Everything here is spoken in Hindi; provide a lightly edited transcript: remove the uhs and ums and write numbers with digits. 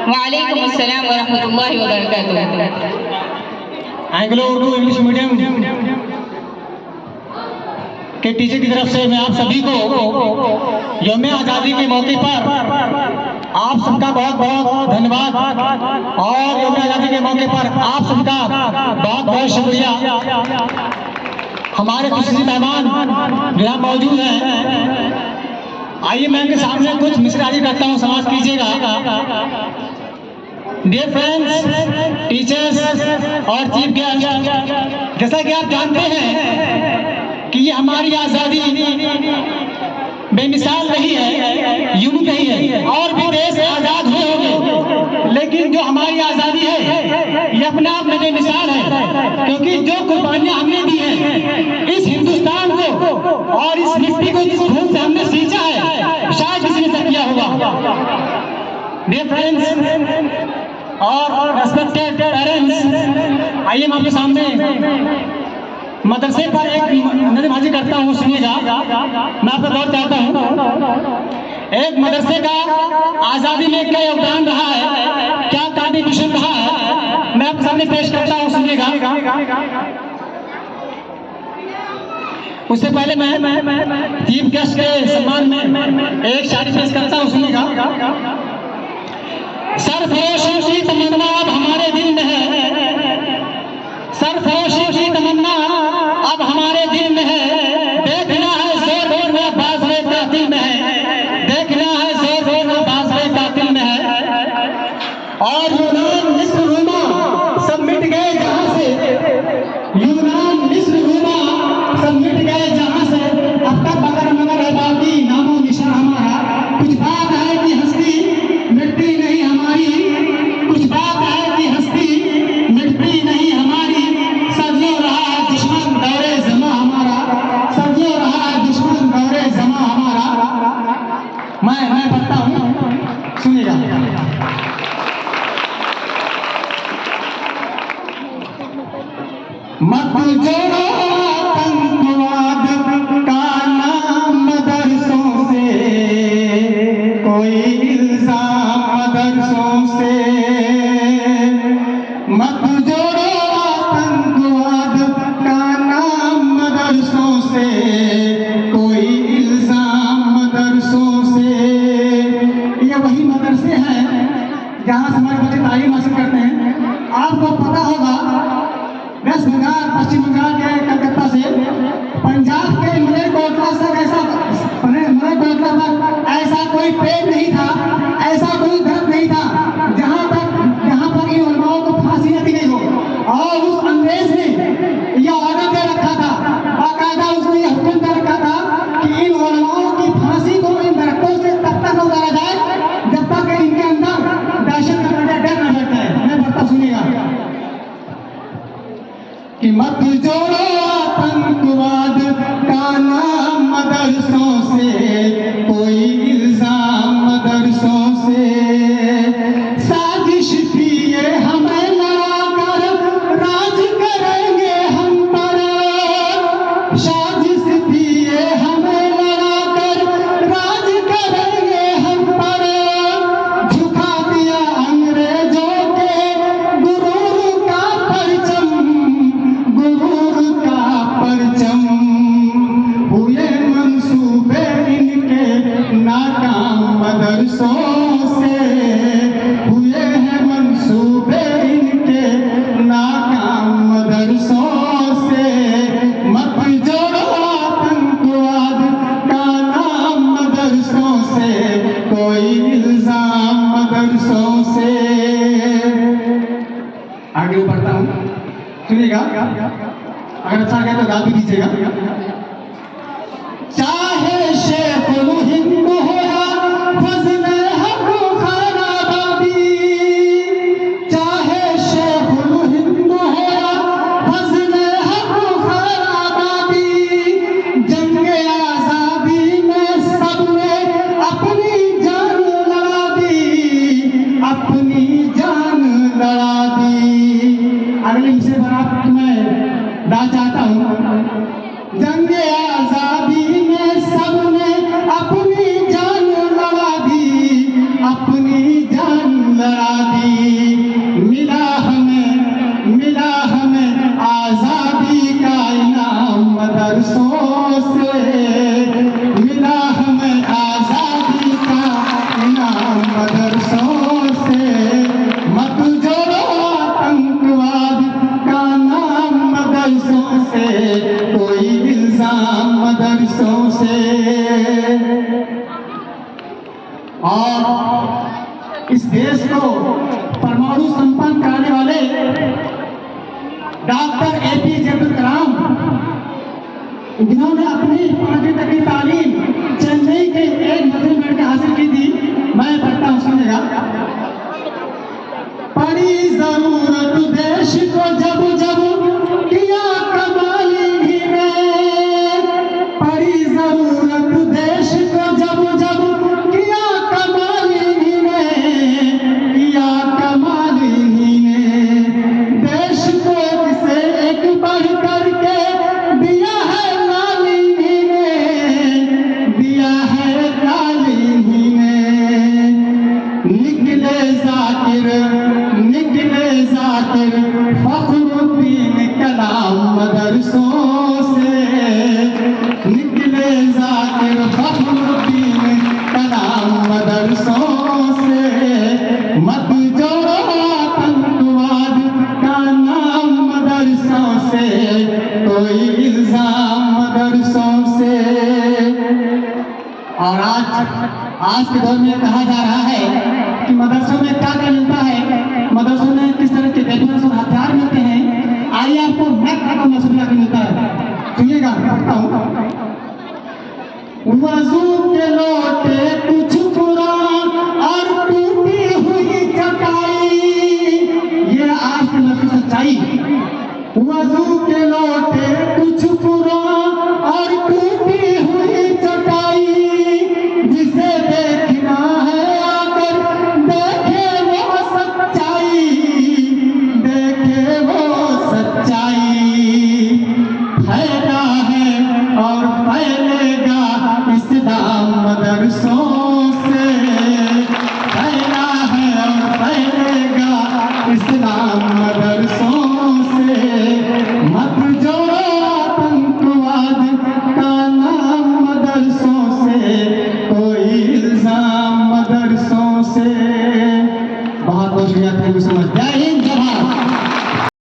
वालेकुम अस्सलाम व रहमतुल्लाहि व बरकातुहू। एंग्लो उर्दू इंग्लिश मीडियम के टीचर की तरफ से मैं आप सभी को यौम आज़ादी के मौके पर आप सबका बहुत बहुत धन्यवाद और यौम आज़ादी के मौके पर आप सबका बहुत बहुत शुक्रिया। हमारे खुशनसीब मेहमान यहाँ मौजूद हैं, आइए मैं इनके सामने कुछ मिसराजी करता हूँ, समाज कीजिएगा। डियर फ्रेंड्स, टीचर्स और चीफ गेस्ट, जैसा कि आप जानते हैं कि ये हमारी आज़ादी बेमिसाल नहीं है, यूं नहीं है, और भी देश आज़ाद हुए होंगे, लेकिन जो हमारी आज़ादी है ये अपने आप में बेमिसाल है, क्योंकि जो कुर्बानियां हमने दी हैं इस हिंदुस्तान को और इस मिट्टी को जिस खून से हमने सींचा है, शायद किसी ने किया होगा। डियर फ्रेंड्स और रेस्पेक्टेड पेरेंट्स, आइए मैं आपके सामने मदरसे पर एक नज़रबाजी करता हूँ, सुनिएगा। मैं आपको बहुत चाहता हूँ, एक मदरसे का आज़ादी में क्या योगदान रहा है, क्या कंट्रीब्यूशन रहा है, मैं आपके सामने पेश करता हूँ, सुनिएगा। उससे पहले मैं चीफ गेस्ट के सम्मान में एक शायरी पेश करता हूँ, सुनिएगा। सरफरोशी की तमन्ना अब हमारे दिल में है, सरफरोशी की तमन्ना अब हमारे दिल में है, देखना है जोर जोर में बाज़-ए कातिल में है, देखना है जोर जोर में बाज़-ए कातिल में है। और यूनान मिस्र रोमा सब मिट गए जहां से, यूनान मिस्र रोमा सब मिट गए जहां से, अब तक मगर मगर है बाकी नामो निशान हमारा। कुछ बात है कि हस्ती मिटती नहीं हमारी, कुछ बात है कि हस्ती मिटती नहीं हमारी, सदियों रहा दुश्मन दौरे ज़मा हमारा, सदियों रहा दुश्मन दौरे ज़मा हमारा। मैं पढ़ता हूँ, सुनिएगा। मत जोड़ो आतंकवाद का नाम मदरसों से, कोई इल्जाम मदरसों से, मत जोड़ो आतंकवाद का नाम मदरसों से, कोई इल्जाम मदरसों से। ये वही मदरसे हैं जहाँ से हमारे बच्चे तालीम हासिल करते हैं। आपको पता होगा वेस्ट बंगाल, पश्चिम बंगाल के कलकत्ता से पंजाब के मलेरकोटला तक ऐसा कोई पेड़ नहीं था, ऐसा कोई दरख्त नहीं था जहाँ पर इन उलमाओं को फांसी न दी गई हो। और उस अंग्रेज ने यह ऑर्डर दे रखा था, बाकायदा उसने यह हुक्म दे रखा था कि इन उलमाओं की फांसी को इन दरख्तों से तब तक उतारा जाए जब तक इनके अंदर दहशत का डर न बैठ जाए। मैं पढ़ता, सुनिएगा कि मत जोड़ो आतंकवाद का नाम मदरसों से, कोई इल्जाम मदरसों से, साजिश थी ये हमें लड़ाकर राज करेंगे हम पर, साजिश थी ये हमें लड़ाकर राज करेंगे हम पर, झुका दिया अंग्रेजों के गुरूर का परचम, गुरूर का परचम, हुए मंसूबे इनके नाकाम मदरसों से, हुए हैं मंसूबे इनके नाकाम मदरसों से। मत जोड़ो आतंकवाद का नाम मदरसों से, कोई इल्जाम मदरसों से। आगे बढ़ता हूँ, सुनिएगा। अगर अच्छा लगे तो गा भी दीजिएगा। चाहे शेखुल हिंद हो या फज़्ल हक खैराबादी, चाहे शेखुल हिंद हो या फज़्ल हक खैराबादी, जंगे आज़ादी में सबने अपनी जान लड़ा दी, अपनी जान लड़ा दी। अगले विषय पर आप मैं गा चाहता हूँ। और इस देश को परमाणु संपन्न कराने वाले डॉक्टर APJ अब्दुल कलाम, जिन्होंने अपनी 5वीं तक की तालीम चेन्नई के एक मस्जिद में बैठ हासिल की थी। मैं पढ़ता हूँ, सुनिएगा। पड़ी जरूरत देश को जब जब किया कमाल ही ने, पड़ी जरूरत देश को जब जब किया कमाल ही ने, किया कमाल ही ने। देश को किसे एक बढ़ करके दिया है लाली ही ने, दिया है लाली ही ने। निकले जाकिर फखरुद्दीन कलाम मदरसों से, निकले जाकिर फखरुद्दीन कलाम मदरसों से। मत जोड़ो आतंकवाद का नाम मदरसों से, कोई इल्जाम मदरसों से। और आज के दौर में कहा जा रहा है कि मदरसों में क्या क्या मिलता है, मदरसों में किस तरह के वेपन्स और हथियार मिलते हैं। आइए आपको मैं खाता हूँ मसूलिया भी मिलता है, सुनिएगा, पढ़ता हूँ। वजू के लोटे कुछ पुरान और टूटी हुई चटाई, ये आज की नफी सच्चाई। वजू के लोटे कुछ पुरान और टूटी हुई चटाई, जिसे देखना है आकर देखे वो सच्चाई, देखे वो सच्चाई। फैला है और फैलेगा इस्लाम मदरसों